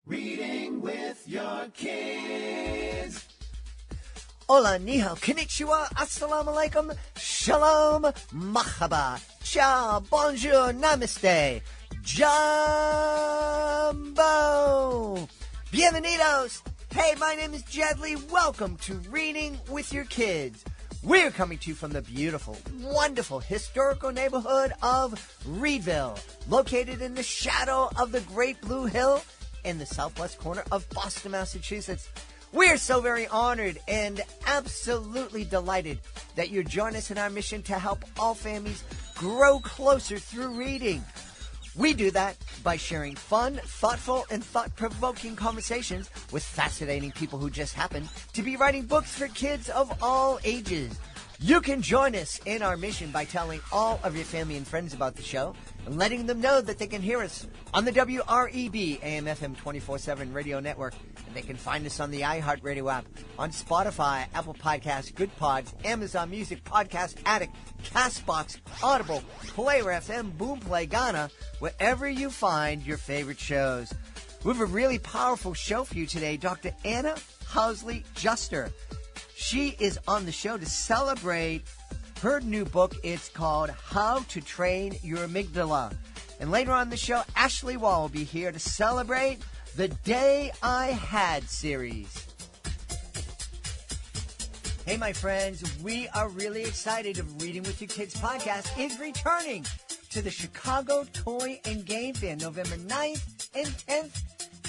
Reading with your kids. Hola, ni hao, konnichiwa, assalamu alaikum, shalom, mahaba, ciao, bonjour, namaste, jumbo, bienvenidos. Hey, my name is Jed Lee. Welcome to Reading with Your Kids. We're coming to you from the beautiful, wonderful, historical neighborhood of Reedville, located in the shadow of the Great Blue Hill in the southwest corner of Boston, Massachusetts. We're so very honored and absolutely delighted that you join us in our mission to help all families grow closer through reading. We do that by sharing fun, thoughtful, and thought-provoking conversations with fascinating people who just happen to be writing books for kids of all ages. You can join us in our mission by telling all of your family and friends about the show and letting them know that they can hear us on the WREB AM/FM 24/7 radio network. And they can find us on the iHeartRadio app, on Spotify, Apple Podcasts, Good Pods, Amazon Music, Podcast Addict, CastBox, Audible, Player FM, Boomplay, Ghana, wherever you find your favorite shows. We have a really powerful show for you today. Dr. Anna Housley Juster. She is on the show to celebrate her new book. It's called How to Train Your Amygdala. And later on in the show, Ashley Wall will be here to celebrate the Day I Had series. Hey, my friends, we are really excited. Reading with Your Kids podcast is returning to the Chicago Toy and Game Fair, November 9th and 10th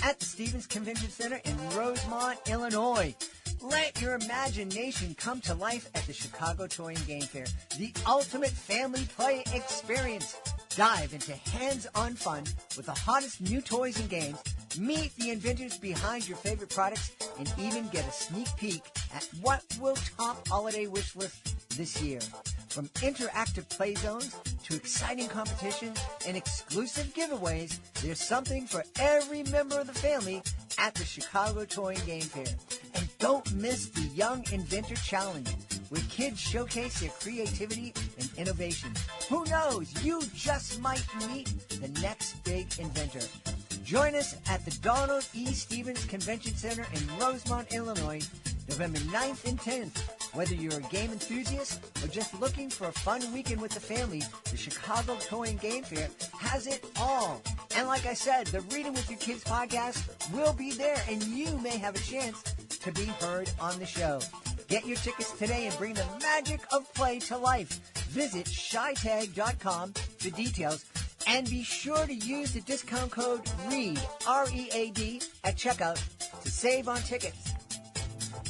at the Stevens Convention Center in Rosemont, Illinois. Let your imagination come to life at the Chicago Toy and Game Fair, the ultimate family play experience. Dive into hands-on fun with the hottest new toys and games, meet the inventors behind your favorite products, and even get a sneak peek at what will top holiday wish list this year. From interactive play zones to exciting competitions and exclusive giveaways, there's something for every member of the family at the Chicago Toy and Game Fair. And don't miss the Young Inventor Challenge, where kids showcase their creativity and innovation. Who knows? You just might meet the next big inventor. Join us at the Donald E. Stevens Convention Center in Rosemont, Illinois, November 9th and 10th. Whether you're a game enthusiast or just looking for a fun weekend with the family, the Chicago Toy and Game Fair has it all. And like I said, the Reading with Your Kids podcast will be there, and you may have a chance to be heard on the show. Get your tickets today and bring the magic of play to life. Visit shytag.com for details, and be sure to use the discount code READ, R-E-A-D, at checkout to save on tickets.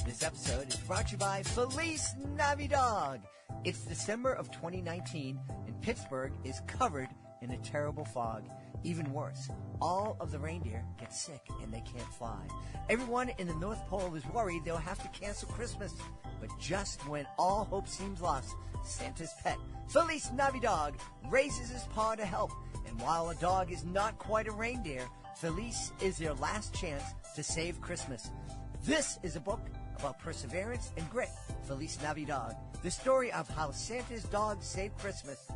This episode is brought to you by Feliz Navidad. It's December of 2019, and Pittsburgh is covered in a terrible fog. Even worse, all of the reindeer get sick and they can't fly. Everyone in the North Pole is worried they'll have to cancel Christmas. But just when all hope seems lost, Santa's pet, Feliz Navidad, raises his paw to help. And while a dog is not quite a reindeer, Feliz is their last chance to save Christmas. This is a book about perseverance and grit. Feliz Navidad, the story of how Santa's dog saved Christmas.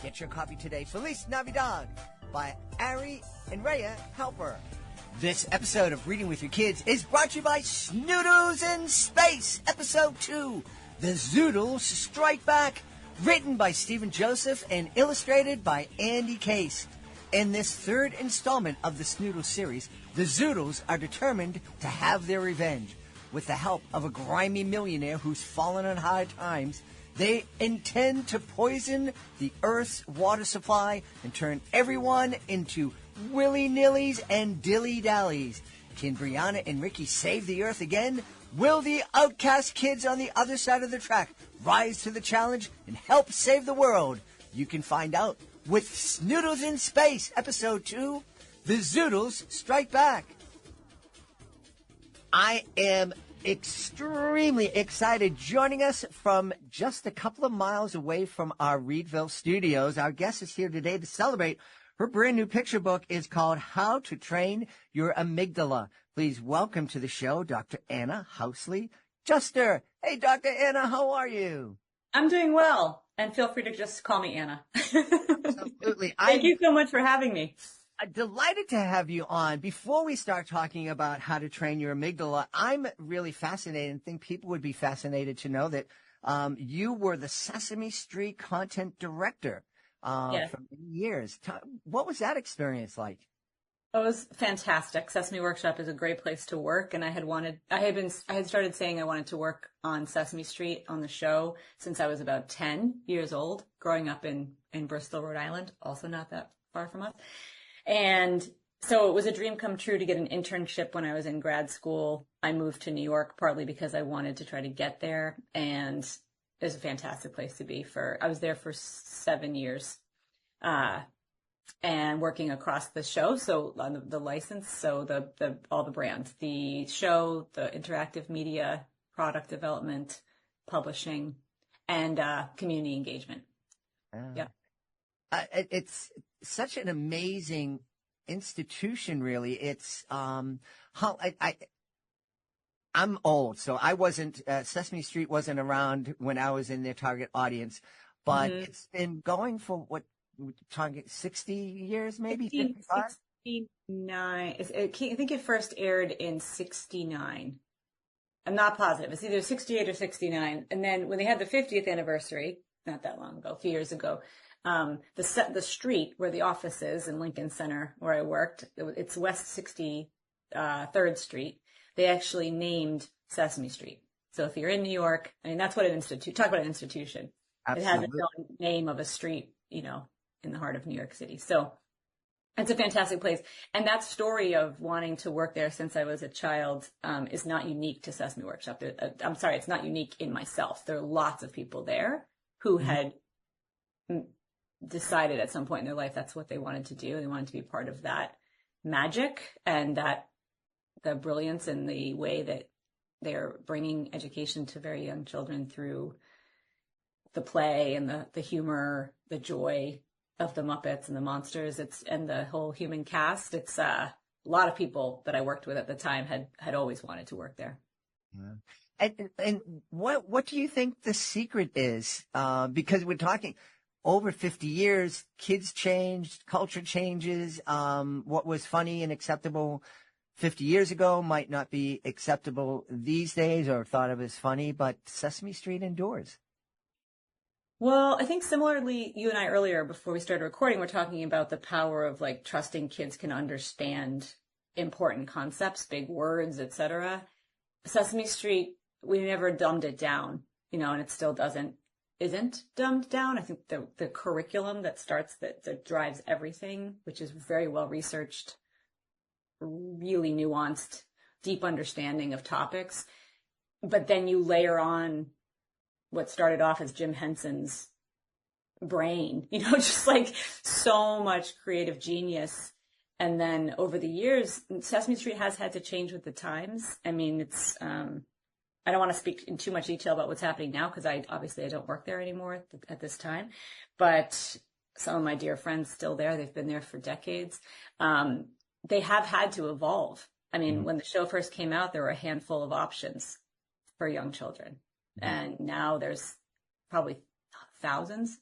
Get your copy today. Feliz Navidad by Ari and Rhea Helper. This episode of Reading with Your Kids is brought to you by Snoodles in Space, Episode 2, The Zoodles Strike Back, written by Stephen Joseph and illustrated by Andy Case. In this third installment of the Snoodles series, the Zoodles are determined to have their revenge. With the help of a grimy millionaire who's fallen on hard times, they intend to poison the Earth's water supply and turn everyone into willy-nillys and dilly-dallies. Can Brianna and Ricky save the Earth again? Will the outcast kids on the other side of the track rise to the challenge and help save the world? You can find out with Snoodles in Space, Episode 2, The Zoodles Strike Back. I am extremely excited. Joining us from just a couple of miles away from our Reedville studios, our guest is here today to celebrate. Her brand new picture book is called How to Train Your Amygdala. Please welcome to the show, Dr. Anna Housley Juster. Hey, Dr. Anna, how are you? I'm doing well, and feel free to just call me Anna. Absolutely. Thank you so much for having me. Delighted to have you on. Before we start talking about how to train your amygdala, I'm really fascinated and think people would be fascinated to know that you were the Sesame Street Content Director Yeah, for many years. What was that experience like? it was fantastic. Sesame Workshop is a great place to work, and I had started saying I wanted to work on Sesame Street on the show since I was about 10 years old, growing up in Bristol, Rhode Island, also not that far from us. And so it was a dream come true to get an internship when I was in grad school. I moved to New York partly because I wanted to try to get there, and it was a fantastic place to be I was there for 7 years. And working across the show, so on the license, so the all the brands, the show, the interactive media, product development, publishing, and community engagement. Yeah. It's such an amazing institution, really. It's how I'm old, so I wasn't Sesame Street wasn't around when I was in their target audience, but it's been going for what we're talking 60 years, maybe 55. 69. I think it first aired in 69. I'm not positive. It's either 68 or 69. And then when they had the 50th anniversary, not that long ago, a few years ago, the street where the office is in Lincoln Center, where I worked, it's West 63rd Street. They actually named Sesame Street. So if you're in New York, I mean, that's what talk about an institution. Absolutely. It has its own name of a street, in the heart of New York City. So it's a fantastic place. And that story of wanting to work there since I was a child is not unique to Sesame Workshop. I'm sorry, it's not unique in myself. There are lots of people there who had decided at some point in their life that's what they wanted to do. They wanted to be part of that magic and that the brilliance in the way that they're bringing education to very young children through the play and the humor, the joy of the Muppets and the monsters, and the whole human cast. It's a lot of people that I worked with at the time had always wanted to work there. Yeah. And what do you think the secret is? Because we're talking over 50 years, kids changed, culture changes. What was funny and acceptable 50 years ago might not be acceptable these days or thought of as funny, but Sesame Street endures. Well, I think similarly, you and I earlier, before we started recording, we're talking about the power of like trusting kids can understand important concepts, big words, etc. Sesame Street, we never dumbed it down, and it still isn't dumbed down. I think the curriculum that drives everything, which is very well researched, really nuanced, deep understanding of topics. But then you layer on what started off as Jim Henson's brain, just like so much creative genius. And then over the years, Sesame Street has had to change with the times. I mean, it's, I don't want to speak in too much detail about what's happening now because I don't work there anymore at this time, but some of my dear friends still there. They've been there for decades. They have had to evolve. I mean, when the show first came out, there were a handful of options for young children. And now there's probably thousands,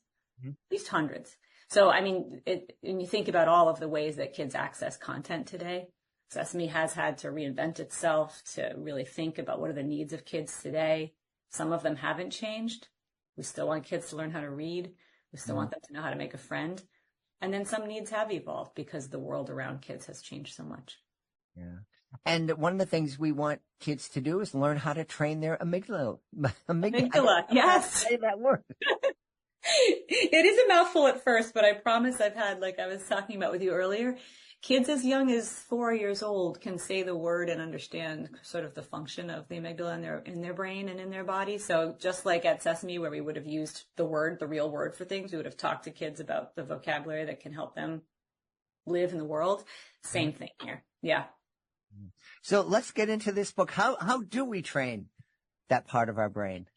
at least hundreds. So, I mean, when you think about all of the ways that kids access content today, Sesame has had to reinvent itself to really think about what are the needs of kids today. Some of them haven't changed. We still want kids to learn how to read. We still want them to know how to make a friend. And then some needs have evolved because the world around kids has changed so much. Yeah. And one of the things we want kids to do is learn how to train their amygdala. Amygdala, yes. Say that word. It is a mouthful at first, but I promise I've had, like I was talking about with you earlier, kids as young as 4 years old can say the word and understand sort of the function of the amygdala in their brain and in their body. So just like at Sesame, where we would have used the real word for things, we would have talked to kids about the vocabulary that can help them live in the world. Same thing here. Yeah. So let's get into this book. How do we train that part of our brain?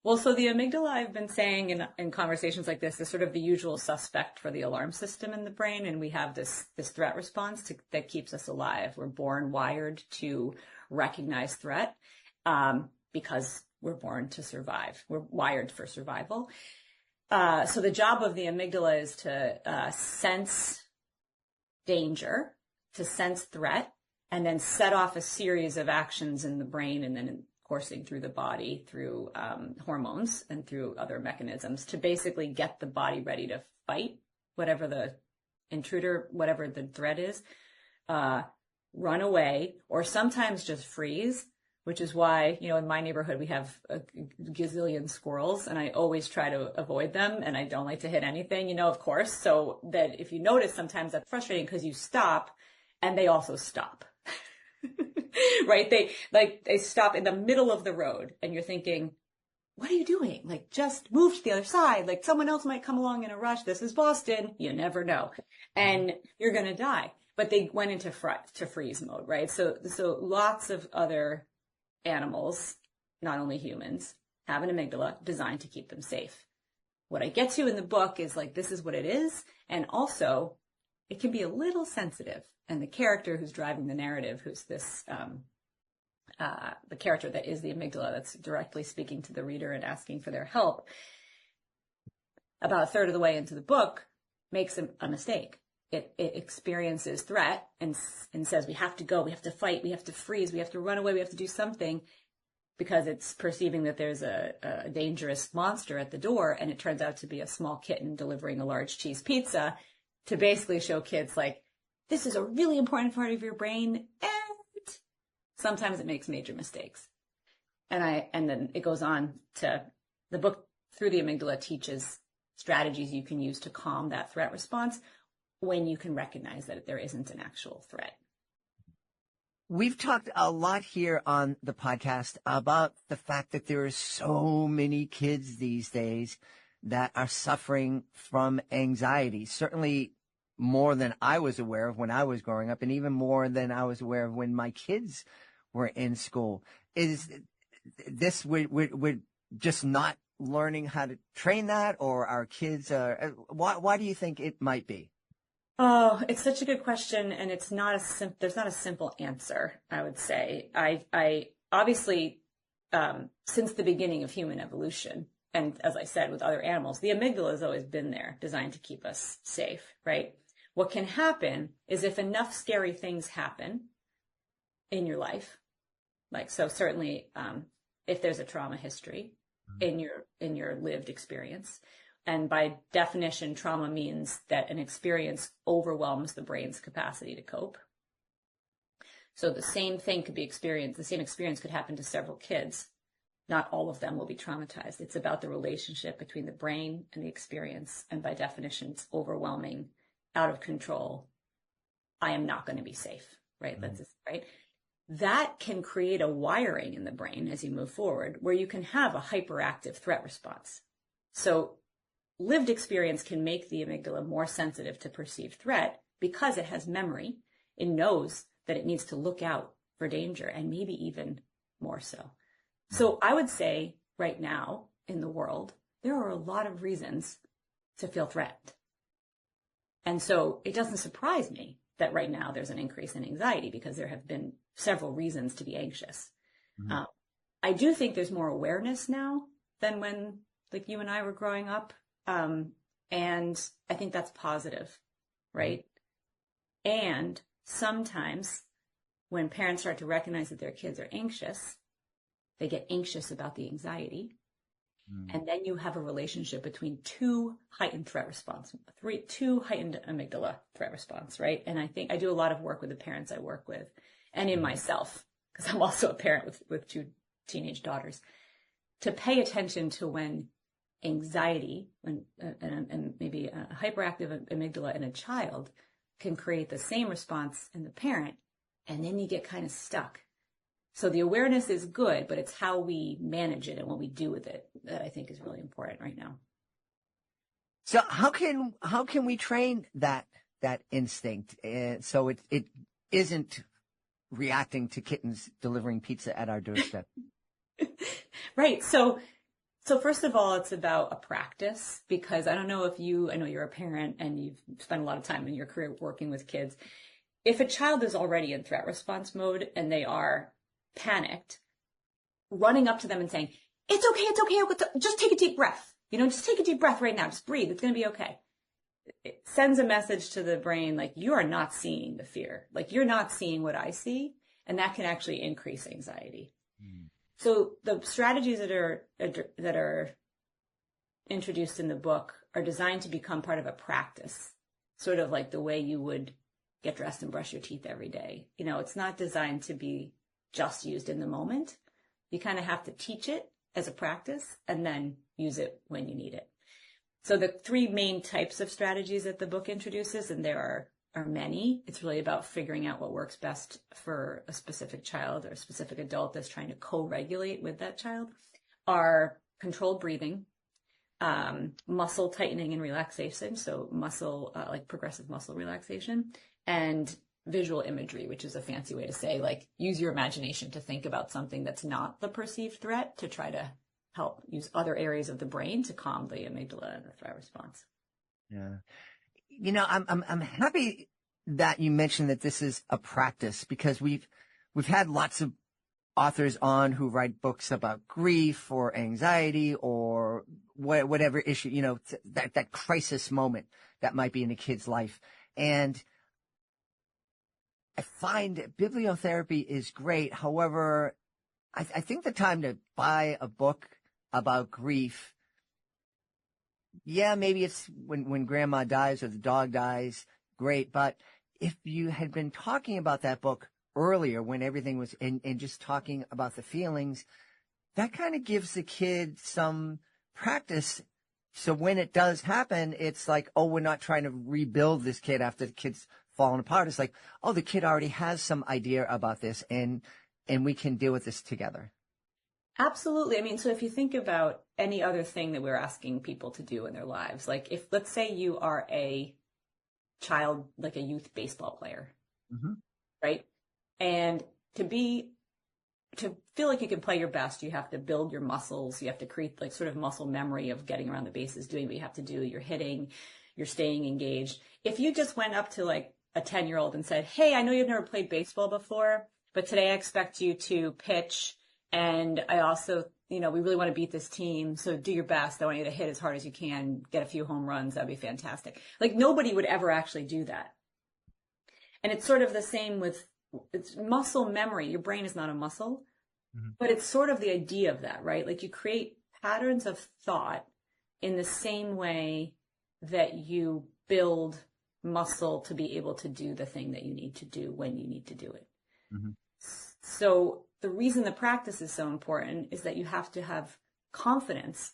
Well, so the amygdala, I've been saying in conversations like this, is sort of the usual suspect for the alarm system in the brain. And we have this threat response that keeps us alive. We're born wired to recognize threat because we're born to survive. We're wired for survival. So the job of the amygdala is to sense danger, to sense threat, and then set off a series of actions in the brain and then coursing through the body through hormones and through other mechanisms to basically get the body ready to fight whatever the intruder, whatever the threat is, run away, or sometimes just freeze, which is why, in my neighborhood, we have a gazillion squirrels, and I always try to avoid them, and I don't like to hit anything, of course. So that if you notice, sometimes that's frustrating because you stop and they also stop. Right? They stop in the middle of the road and you're thinking, what are you doing? Like, just move to the other side. Like, someone else might come along in a rush. This is Boston. You never know. And you're going to die. But they went into freeze mode, right? So lots of other animals, not only humans, have an amygdala designed to keep them safe. What I get to in the book is like, this is what it is. And also, it can be a little sensitive. And the character who's driving the narrative, who's this, the character that is the amygdala that's directly speaking to the reader and asking for their help, about a third of the way into the book, makes a mistake. It experiences threat and says, we have to go, we have to fight, we have to freeze, we have to run away, we have to do something, because it's perceiving that there's a dangerous monster at the door, and it turns out to be a small kitten delivering a large cheese pizza, to basically show kids, like, this is a really important part of your brain, and sometimes it makes major mistakes. And then it goes on to, the book through the amygdala teaches strategies you can use to calm that threat response when you can recognize that there isn't an actual threat. We've talked a lot here on the podcast about the fact that there are so many kids these days that are suffering from anxiety, certainly more than I was aware of when I was growing up, and even more than I was aware of when my kids were in school. Is this, we're just not learning how to train that, or our kids are, why do you think it might be? Oh, it's such a good question, and it's not there's not a simple answer, I would say. I obviously, since the beginning of human evolution, and as I said, with other animals, the amygdala has always been there, designed to keep us safe, right? What can happen is if enough scary things happen in your life, like, so certainly, if there's a trauma history in your lived experience, and by definition, trauma means that an experience overwhelms the brain's capacity to cope. So the same thing could be experienced, the same experience could happen to several kids. Not all of them will be traumatized. It's about the relationship between the brain and the experience. And by definition, it's overwhelming, out of control. I am not going to be safe, right? Mm-hmm. That's just, right. That can create a wiring in the brain as you move forward where you can have a hyperactive threat response. So lived experience can make the amygdala more sensitive to perceived threat because it has memory. It knows that it needs to look out for danger, and maybe even more so. So I would say right now in the world, there are a lot of reasons to feel threatened. And so it doesn't surprise me that right now there's an increase in anxiety because there have been several reasons to be anxious. Mm-hmm. I do think there's more awareness now than when, like, you and I were growing up. And I think that's positive, right? And sometimes when parents start to recognize that their kids are anxious, they get anxious about the anxiety. And then you have a relationship between two heightened amygdala threat response, right? And I think I do a lot of work with the parents I work with and in myself, because I'm also a parent with two teenage daughters, to pay attention to when anxiety and maybe a hyperactive amygdala in a child can create the same response in the parent, and then you get kind of stuck. So the awareness is good, but it's how we manage it and what we do with it that I think is really important right now. So how can we train that instinct so it isn't reacting to kittens delivering pizza at our doorstep? Right. So first of all, it's about a practice, because I don't know if I know you're a parent and you've spent a lot of time in your career working with kids. If a child is already in threat response mode and they are panicked, running up to them and saying, it's okay, just take a deep breath. Just take a deep breath right now. Just breathe. It's going to be okay. it sends a message to the brain, like, you are not seeing the fear. Like, you're not seeing what I see. And that can actually increase anxiety. So the strategies that are introduced in the book are designed to become part of a practice, sort of like the way you would get dressed and brush your teeth every day. You know, it's not designed to be just used in the moment. You kind of have to teach it as a practice and then use it when you need it. So the three main types of strategies that the book introduces, and there are many, it's really about figuring out what works best for a specific child or a specific adult that's trying to co-regulate with that child, are controlled breathing, muscle tightening and relaxation, so muscle, like progressive muscle relaxation, and visual imagery, which is a fancy way to say, like, use your imagination to think about something that's not the perceived threat, to try to help use other areas of the brain to calm the amygdala and the threat response. Yeah. You know, I'm happy that you mentioned that this is a practice, because we've had lots of authors on who write books about grief or anxiety or whatever issue, you know, that crisis moment that might be in a kid's life. And I find bibliotherapy is great. However, I think the time to buy a book about grief, yeah, maybe it's when grandma dies or the dog dies, great. But if you had been talking about that book earlier when everything was, and just talking about the feelings, that kind of gives the kid some practice. So when it does happen, it's like, oh, we're not trying to rebuild this kid after the kid's fallen apart. It's like, oh, the kid already has some idea about this, and we can deal with this together. Absolutely. I mean, so if you think about any other thing that we're asking people to do in their lives, like if, let's say you are a child, like a youth baseball player, right? And to feel like you can play your best, you have to build your muscles. You have to create like sort of muscle memory of getting around the bases, doing what you have to do. You're hitting, you're staying engaged. If you just went up to like a 10-year-old and said, hey, I know you've never played baseball before, but today I expect you to pitch. And I also, you know, we really want to beat this team. So do your best. I want you to hit as hard as you can, get a few home runs. That'd be fantastic. Like nobody would ever actually do that. And it's sort of the same with it's muscle memory. Your brain is not a muscle, but it's sort of the idea of that, right? Like you create patterns of thought in the same way that you build muscle to be able to do the thing that you need to do when you need to do it. So the reason the practice is so important is that you have to have confidence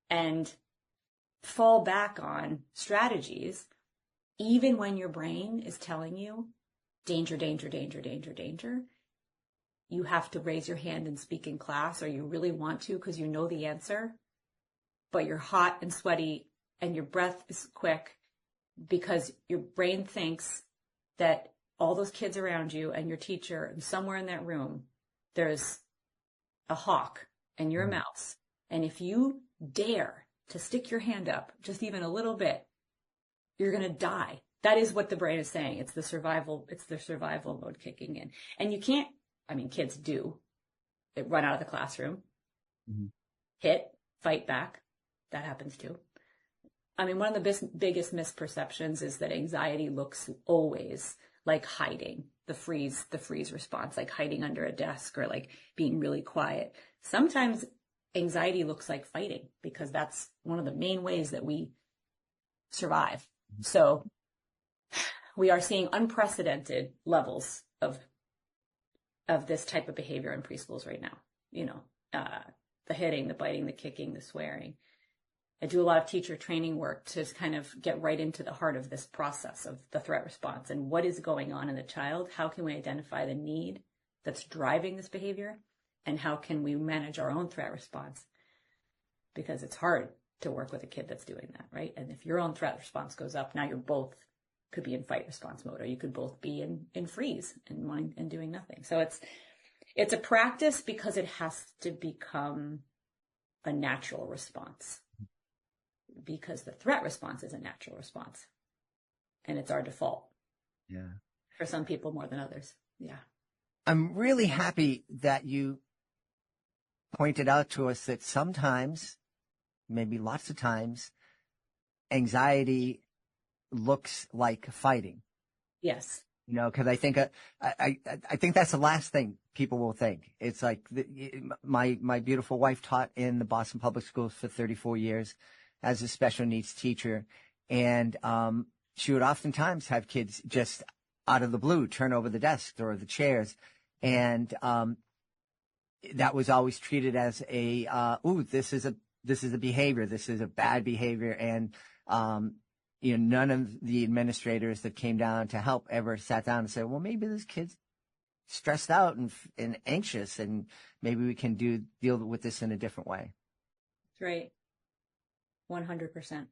and fall back on strategies, even when your brain is telling you danger, danger, danger, danger, danger. You have to raise your hand and speak in class, or you really want to because you know the answer, but you're hot and sweaty and your breath is quick because your brain thinks that all those kids around you and your teacher, and somewhere in that room, there's a hawk and you're a mouse. And if you dare to stick your hand up just even a little bit, you're going to die. That is what the brain is saying. It's the survival mode kicking in. And you can't, I mean, kids do. They run out of the classroom, hit, fight back. That happens too. I mean, one of the biggest misperceptions is that anxiety looks always like hiding, the freeze response, like hiding under a desk or like being really quiet. Sometimes anxiety looks like fighting because that's one of the main ways that we survive. So we are seeing unprecedented levels of this type of behavior in preschools right now. You know, the hitting, the biting, the kicking, the swearing. I do a lot of teacher training work to kind of get right into the heart of this process of the threat response and what is going on in the child. How can we identify the need that's driving this behavior? And how can we manage our own threat response? Because it's hard to work with a kid that's doing that, right? And if your own threat response goes up, now you're both could be in fight response mode, or you could both be in freeze and doing nothing. So it's a practice because it has to become a natural response. Because the threat response is a natural response. And it's our default. Yeah. For some people more than others. Yeah. I'm really happy that you pointed out to us that sometimes, maybe lots of times, anxiety looks like fighting. Yes. You know, because I think I think that's the last thing people will think. It's like my beautiful wife taught in the Boston Public Schools for 34 years as a special needs teacher, and she would oftentimes have kids just out of the blue turn over the desk or the chairs, and that was always treated as a this is a behavior, this is a bad behavior, and none of the administrators that came down to help ever sat down and said, well, maybe this kid's stressed out and anxious, and maybe we can deal with this in a different way. That's right. 100%.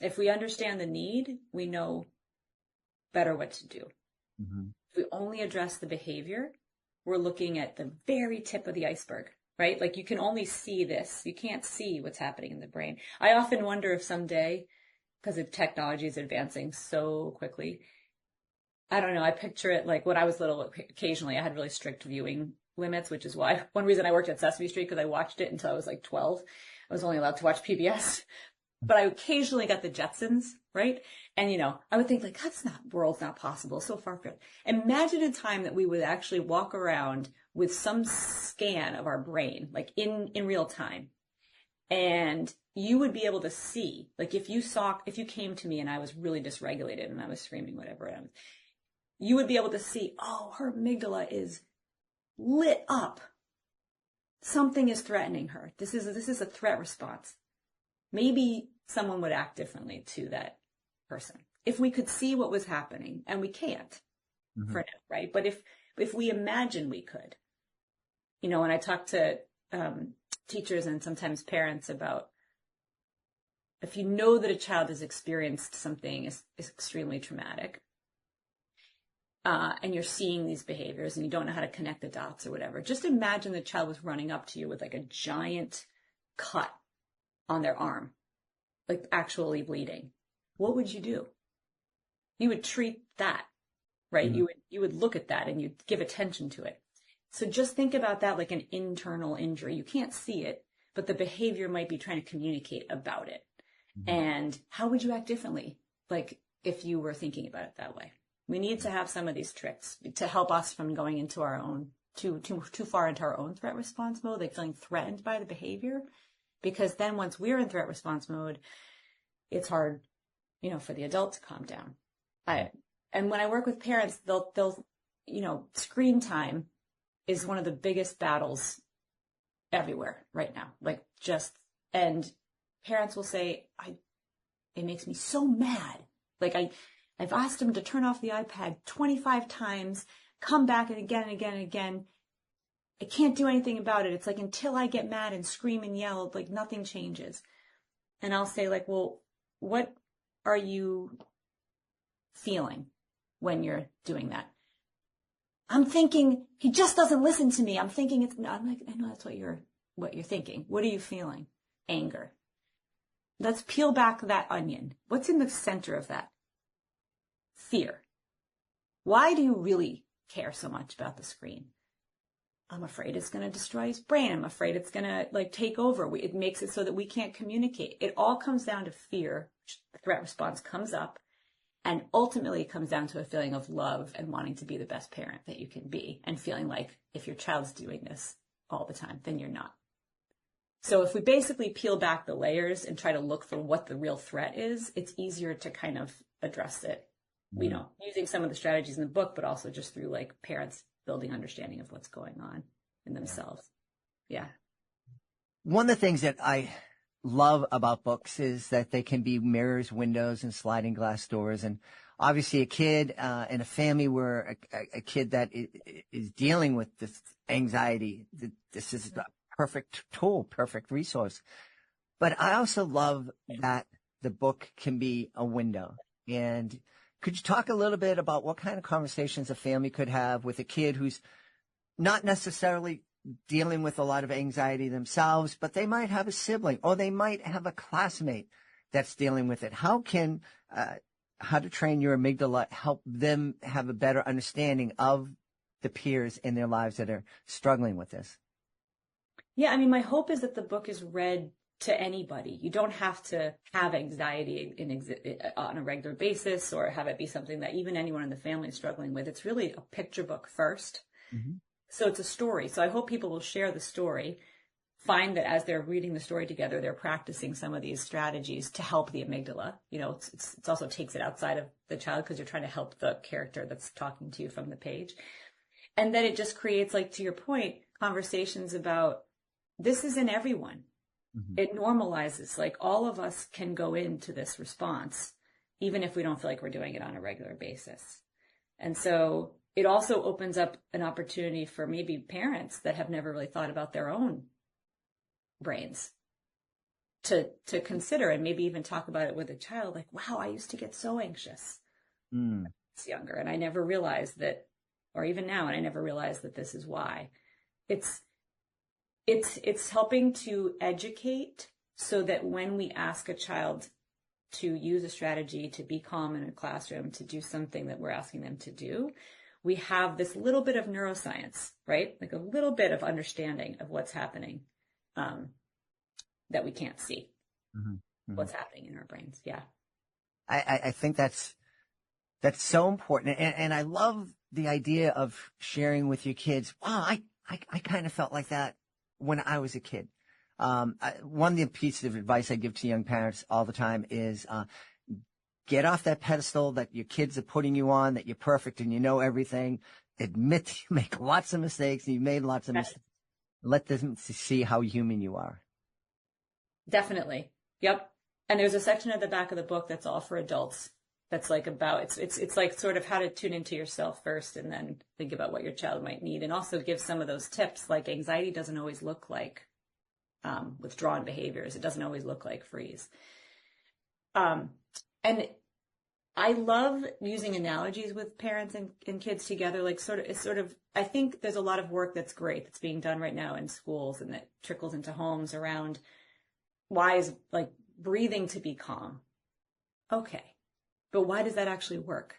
If we understand the need, we know better what to do. Mm-hmm. If we only address the behavior, we're looking at the very tip of the iceberg, right? Like, you can only see this. You can't see what's happening in the brain. I often wonder if someday, because the technology is advancing so quickly, I don't know, I picture it like when I was little, occasionally I had really strict viewing limits, which is why one reason I worked at Sesame Street, because I watched it until I was like 12. I was only allowed to watch PBS. But I occasionally got the Jetsons, right? And, I would think like, world's not possible, so far-fetched. Imagine a time that we would actually walk around with some scan of our brain, like in real time. And you would be able to see, like if you came to me and I was really dysregulated and I was screaming, whatever, you would be able to see, oh, her amygdala is lit up. Something is threatening her. This is a threat response. Maybe someone would act differently to that person if we could see what was happening, and we can't for now, right? But if we imagine we could, when I talk to teachers and sometimes parents about, if you know that a child has experienced something is extremely traumatic, and you're seeing these behaviors and you don't know how to connect the dots or whatever, just imagine the child was running up to you with like a giant cut on their arm, like actually bleeding. What would you do? You would treat that, right? Mm-hmm. You would look at that and you'd give attention to it. So just think about that like an internal injury. You can't see it, but the behavior might be trying to communicate about it. Mm-hmm. And how would you act differently, like if you were thinking about it that way? We need to have some of these tricks to help us from going into our own, too far into our own threat response mode, like feeling threatened by the behavior. Because then once we're in threat response mode, it's hard, for the adult to calm down. And when I work with parents, they'll screen time is one of the biggest battles everywhere right now. And parents will say, it makes me so mad. Like I've asked them to turn off the iPad 25 times, come back and again and again and again. I can't do anything about it. It's like until I get mad and scream and yell, like nothing changes. And I'll say like, well, what are you feeling when you're doing that? I'm thinking he just doesn't listen to me. I'm thinking I'm like, I know that's what you're thinking. What are you feeling? Anger. Let's peel back that onion. What's in the center of that? Fear. Why do you really care so much about the screen? I'm afraid it's going to destroy his brain. I'm afraid it's going to take over. It makes it so that we can't communicate. It all comes down to fear. The threat response comes up, and ultimately it comes down to a feeling of love and wanting to be the best parent that you can be, and feeling like if your child's doing this all the time, then you're not. So if we basically peel back the layers and try to look for what the real threat is, it's easier to kind of address it, using some of the strategies in the book, but also just through parents building understanding of what's going on in themselves. Yeah. One of the things that I love about books is that they can be mirrors, windows, and sliding glass doors. And obviously a kid in a family where a kid that is dealing with this anxiety, this is a perfect tool, perfect resource. But I also love that the book can be a window. And could you talk a little bit about what kind of conversations a family could have with a kid who's not necessarily dealing with a lot of anxiety themselves, but they might have a sibling or they might have a classmate that's dealing with it? How can How to Train Your Amygdala help them have a better understanding of the peers in their lives that are struggling with this? Yeah, I mean, my hope is that the book is read to anybody. You don't have to have anxiety on a regular basis or have it be something that even anyone in the family is struggling with. It's really a picture book first. Mm-hmm. So it's a story. So I hope people will share the story, find that as they're reading the story together, they're practicing some of these strategies to help the amygdala. You know, it's also takes it outside of the child because you're trying to help the character that's talking to you from the page. And then it just creates, like, to your point, conversations about this is in everyone. Mm-hmm. It normalizes, like, all of us can go into this response, even if we don't feel like we're doing it on a regular basis. And so it also opens up an opportunity for maybe parents that have never really thought about their own brains to consider and maybe even talk about it with a child. Like, wow, I used to get so anxious when I was younger, and I never realized that, or even now, and I never realized that this is why. It's helping to educate so that when we ask a child to use a strategy to be calm in a classroom, to do something that we're asking them to do, we have this little bit of neuroscience, right? Like a little bit of understanding of what's happening that we can't see, what's happening in our brains. Yeah. I think that's so important. And I love the idea of sharing with your kids. Wow, I kind of felt like that when I was a kid. One of the pieces of advice I give to young parents all the time is get off that pedestal that your kids are putting you on, that you're perfect and you know everything. Admit you make lots of mistakes and you made lots of mistakes. Let them see how human you are. Definitely. Yep. And there's a section at the back of the book that's all for adults. That's like about, it's like sort of how to tune into yourself first and then think about what your child might need, and also give some of those tips. Like, anxiety doesn't always look like withdrawn behaviors. It doesn't always look like freeze. And I love using analogies with parents and kids together. Like, I think there's a lot of work that's great that's being done right now in schools and that trickles into homes around why is, like, breathing to be calm. Okay. But why does that actually work?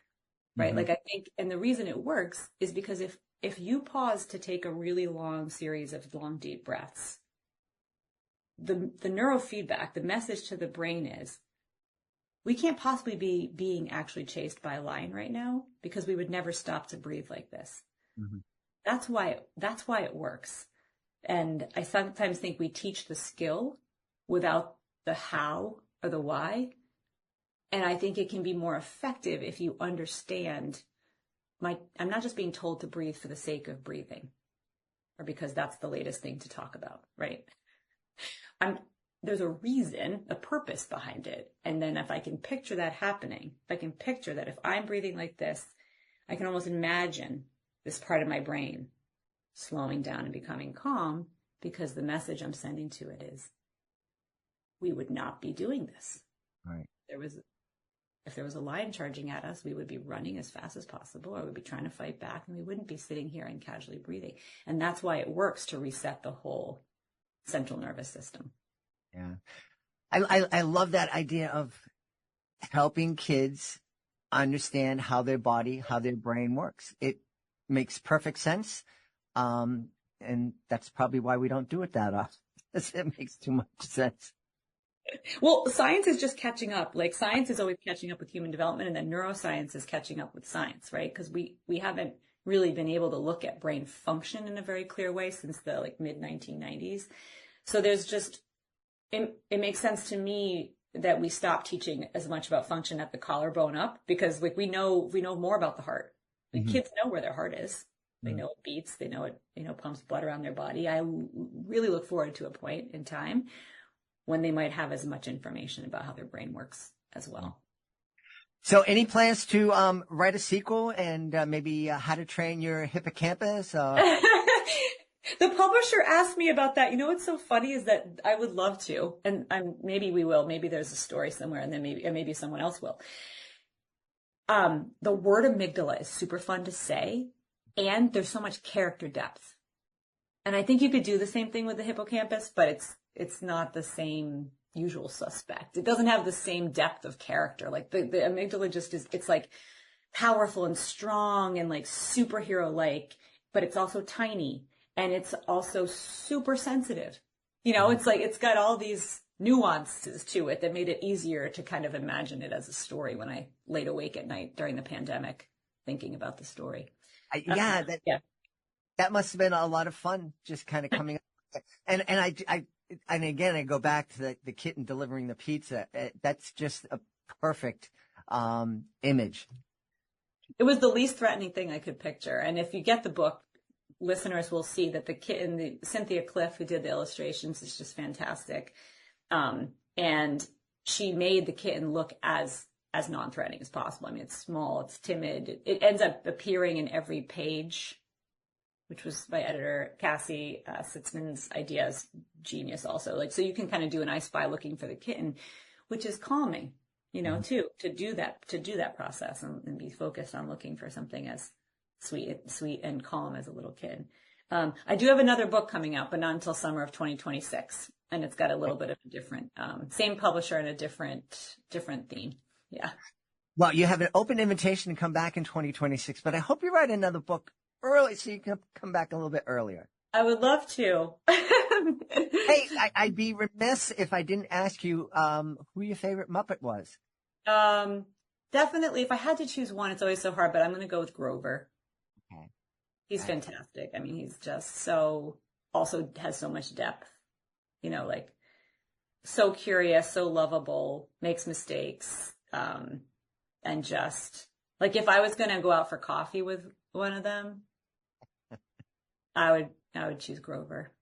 Right? Mm-hmm. Like, I think, and the reason it works is because if you pause to take a really long series of long, deep breaths, the neurofeedback, the message to the brain is, we can't possibly be being actually chased by a lion right now, because we would never stop to breathe like this. Mm-hmm. That's why it works. And I sometimes think we teach the skill without the how or the why. And I think it can be more effective if you understand I'm not just being told to breathe for the sake of breathing, or because that's the latest thing to talk about, right? There's a reason, a purpose behind it. And then if I can picture that happening, if I can picture that if I'm breathing like this, I can almost imagine this part of my brain slowing down and becoming calm, because the message I'm sending to it is, we would not be doing this. Right. If there was a lion charging at us, we would be running as fast as possible, or we'd be trying to fight back, and we wouldn't be sitting here and casually breathing. And that's why it works to reset the whole central nervous system. Yeah. I love that idea of helping kids understand how their body, how their brain works. It makes perfect sense. And that's probably why we don't do it that often. It makes too much sense. Well, science is just catching up. Like, science is always catching up with human development, and then neuroscience is catching up with science, right? Because we haven't really been able to look at brain function in a very clear way since the mid 1990s. So there's just, it makes sense to me that we stop teaching as much about function at the collarbone up, because we know more about the heart. Mm-hmm. Kids know where their heart is. They know it beats. They know it, pumps blood around their body. I really look forward to a point in time when they might have as much information about how their brain works as well. So any plans to write a sequel and maybe How to Train Your Hippocampus? The publisher asked me about that. You know what's so funny is that I would love to, and maybe we will. Maybe there's a story somewhere, and then maybe someone else will. The word amygdala is super fun to say, and there's so much character depth. And I think you could do the same thing with the hippocampus, but it's not the same usual suspect. It doesn't have the same depth of character. Like the amygdala just is, it's like powerful and strong and like superhero-like, but it's also tiny, and it's also super sensitive. It's like, it's got all these nuances to it that made it easier to kind of imagine it as a story when I laid awake at night during the pandemic thinking about the story. Yeah, Yeah. that must have been a lot of fun, just kind of coming up. And again, I go back to the kitten delivering the pizza. That's just a perfect image. It was the least threatening thing I could picture. And if you get the book, listeners will see that the kitten, Cynthia Cliff, who did the illustrations, is just fantastic. And she made the kitten look as non-threatening as possible. I mean, it's small, it's timid. It ends up appearing in every page, which was by editor Cassie Sitzman's ideas, genius also. Like, so you can kind of do an I Spy looking for the kitten, which is calming, too, to do that process and be focused on looking for something as sweet and calm as a little kid. I do have another book coming out, but not until summer of 2026. And it's got a little bit of a different, same publisher and a different theme. Yeah. Well, you have an open invitation to come back in 2026, but I hope you write another book early so you can come back a little bit earlier. I would love to. Hey, I'd be remiss if I didn't ask you who your favorite Muppet was. Definitely, if I had to choose one, it's always so hard, but I'm going to go with Grover. Okay. He's fantastic. I mean, he's just also has so much depth, like so curious, so lovable, makes mistakes. And just like, if I was going to go out for coffee with one of them, I would choose Grover.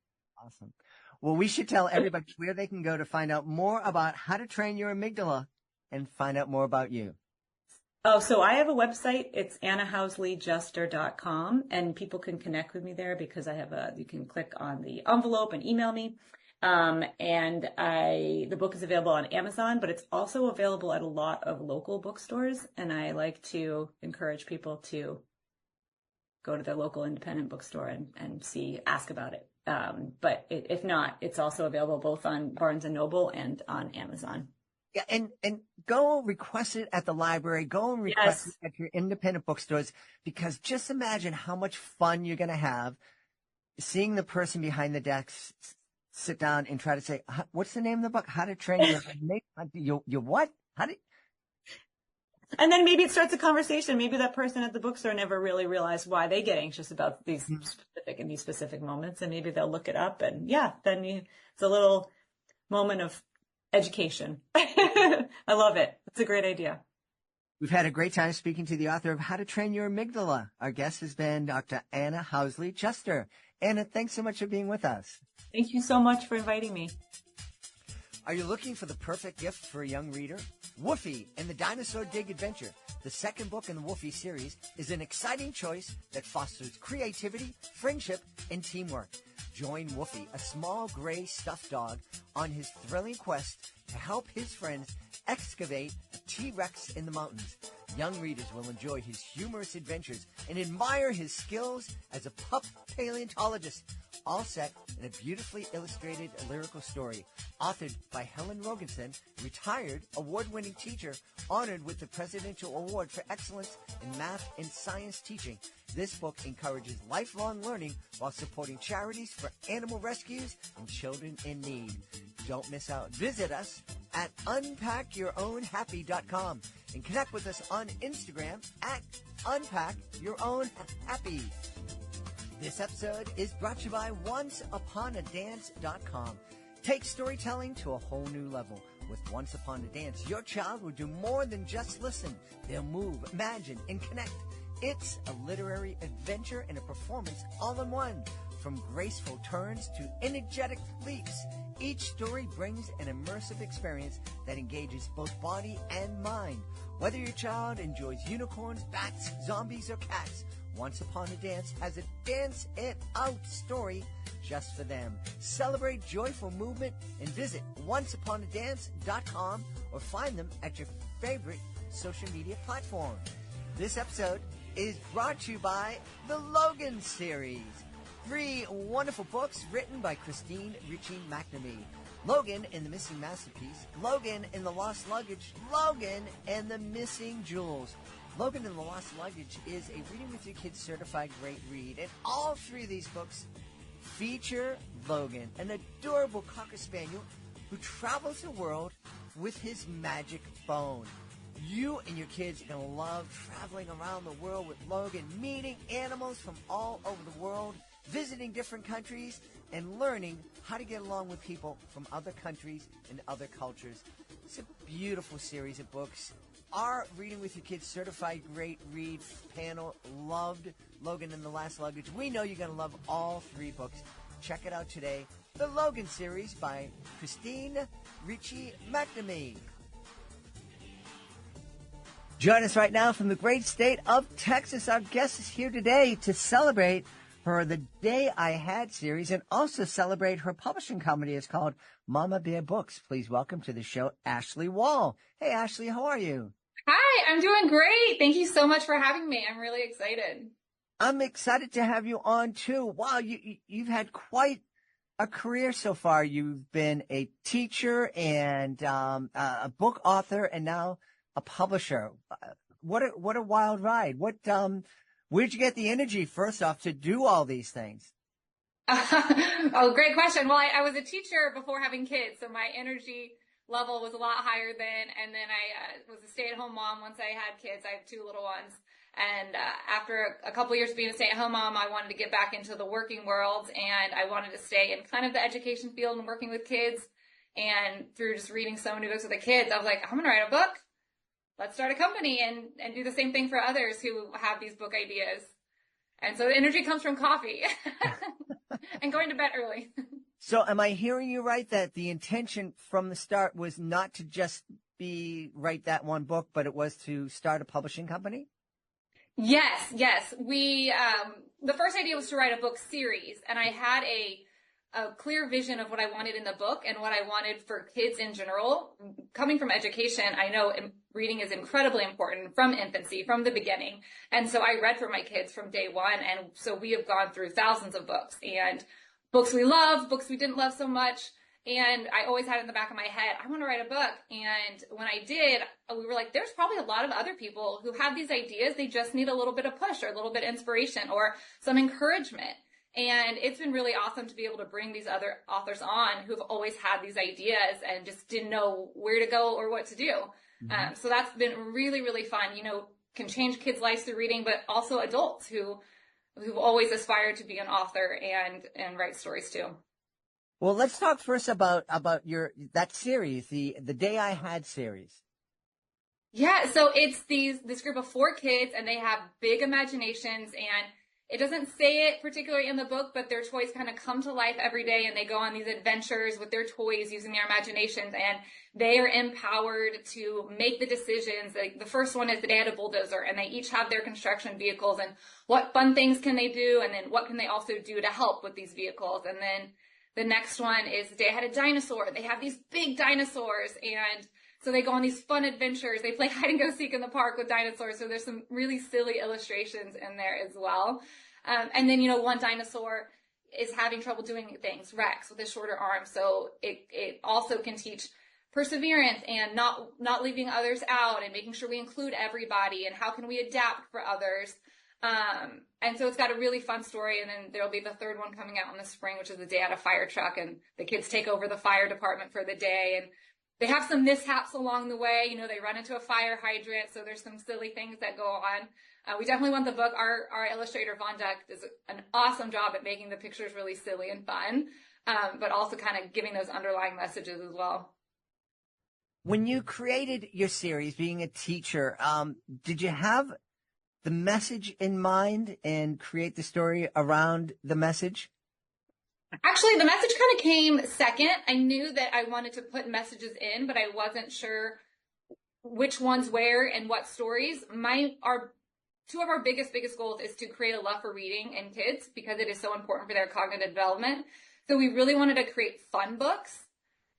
Awesome. Well, we should tell everybody where they can go to find out more about how to train your amygdala and find out more about you. Oh, so I have a website. It's annahousleyjuster.com, and people can connect with me there because you can click on the envelope and email me. And the book is available on Amazon, but it's also available at a lot of local bookstores. And I like to encourage people to go to their local independent bookstore and ask about it. But if not, it's also available both on Barnes and Noble and on Amazon. Yeah, and go request it at the library. Go and request it at your independent bookstores, because just imagine how much fun you're going to have seeing the person behind the desk sit down and try to say, what's the name of the book? How to Train Your what? And then maybe it starts a conversation. Maybe that person at the bookstore never really realized why they get anxious about these specific moments, and maybe they'll look it up, and then it's a little moment of education. I love it. It's a great idea. We've had a great time speaking to the author of How to Train Your Amygdala. Our guest has been Dr. Anna Housley Juster. Anna, thanks so much for being with us. Thank you so much for inviting me. Are you looking for the perfect gift for a young reader? Woofy and the Dinosaur Dig Adventure, the second book in the Woofy series, is an exciting choice that fosters creativity, friendship, and teamwork. Join Woofy, a small gray stuffed dog, on his thrilling quest to help his friends excavate a T-Rex in the mountains. Young readers will enjoy his humorous adventures and admire his skills as a pup paleontologist, all set in a beautifully illustrated lyrical story, authored by Helen Rogenson, retired award-winning teacher honored with the Presidential Award for Excellence in Math and Science Teaching. This book encourages lifelong learning while supporting charities for animal rescues and children in need. Don't miss out. Visit us at unpackyourownhappy.com and connect with us on Instagram at unpackyourownhappy. This episode is brought to you by OnceUponADance.com. Take storytelling to a whole new level. With Once Upon a Dance, your child will do more than just listen. They'll move, imagine, and connect. It's a literary adventure and a performance all in one. From graceful turns to energetic leaps, each story brings an immersive experience that engages both body and mind. Whether your child enjoys unicorns, bats, zombies, or cats, Once Upon a Dance has a Dance It Out story just for them. Celebrate joyful movement and visit OnceUponADance.com or find them at your favorite social media platform. This episode is brought to you by the Logan series. 3 wonderful books written by Christine Ritchie McNamee. Logan and the Missing Masterpiece, Logan and the Lost Luggage, Logan and the Missing Jewels. Logan and the Lost Luggage is a Reading with Your Kids certified great read, and all 3 of these books feature Logan, an adorable Cocker Spaniel who travels the world with his magic phone. You and your kids are going to love traveling around the world with Logan, meeting animals from all over the world, visiting different countries, and learning how to get along with people from other countries and other cultures. It's a beautiful series of books. Our Reading with Your Kids Certified Great Read panel loved Logan and the Last Luggage. We know you're going to love all 3 books. Check it out today. The Logan series by Christine Ricci McNamee. Join us right now from the great state of Texas. Our guest is here today to celebrate her The Day I Had series and also celebrate her publishing company. It's called Mama Bear Books. Please welcome to the show, Ashley Wall. Hey, Ashley, how are you? Hi, I'm doing great. Thank you so much for having me. I'm really excited. I'm excited to have you on, too. Wow, you've had quite a career so far. You've been a teacher and a book author and now a publisher. What a wild ride. Where'd you get the energy, first off, to do all these things? Oh, great question. Well, I was a teacher before having kids, so my energy level was a lot higher then. And then I was a stay-at-home mom once I had kids. I have 2 little ones. And after a couple years of being a stay-at-home mom, I wanted to get back into the working world, and I wanted to stay in kind of the education field and working with kids. And through just reading so many books with the kids, I was like, I'm going to write a book. Let's start a company and do the same thing for others who have these book ideas. And so the energy comes from coffee and going to bed early. So am I hearing you right that the intention from the start was not to just write that one book, but it was to start a publishing company? Yes. We, the first idea was to write a book series, and I had a clear vision of what I wanted in the book and what I wanted for kids in general. Coming from education, I know reading is incredibly important from infancy, from the beginning. And so I read for my kids from day one. And so we have gone through thousands of books, and books we love, books we didn't love so much. And I always had in the back of my head, I want to write a book. And when I did, we were like, there's probably a lot of other people who have these ideas. They just need a little bit of push or a little bit of inspiration or some encouragement. And it's been really awesome to be able to bring these other authors on who've always had these ideas and just didn't know where to go or what to do. Mm-hmm. So that's been really, really fun. Can change kids' lives through reading, but also adults who've always aspired to be an author and write stories too. Well, let's talk first about that series, the Day I Had series. Yeah, so it's this group of 4 kids, and they have big imaginations, and it doesn't say it particularly in the book, but their toys kind of come to life every day, and they go on these adventures with their toys using their imaginations, and they are empowered to make the decisions. Like the first one is the day I had a bulldozer, and they each have their construction vehicles, and what fun things can they do, and then what can they also do to help with these vehicles. And then the next one is the day I had a dinosaur. They have these big dinosaurs, and so they go on these fun adventures. They play hide and go seek in the park with dinosaurs. So there's some really silly illustrations in there as well. And then, one dinosaur is having trouble doing things, Rex, with his shorter arms. So it also can teach perseverance and not leaving others out and making sure we include everybody and how can we adapt for others. And so it's got a really fun story. And then there'll be the 3rd one coming out in the spring, which is the day at a fire truck. And the kids take over the fire department for the day. And they have some mishaps along the way. They run into a fire hydrant. So there's some silly things that go on. We definitely want the book. Our illustrator, Von Duck, does an awesome job at making the pictures really silly and fun, but also kind of giving those underlying messages as well. When you created your series, being a teacher, did you have the message in mind and create the story around the message? Actually, the message kind of came second. I knew that I wanted to put messages in, but I wasn't sure which ones where and what stories. Two of our biggest goals is to create a love for reading in kids because it is so important for their cognitive development. So we really wanted to create fun books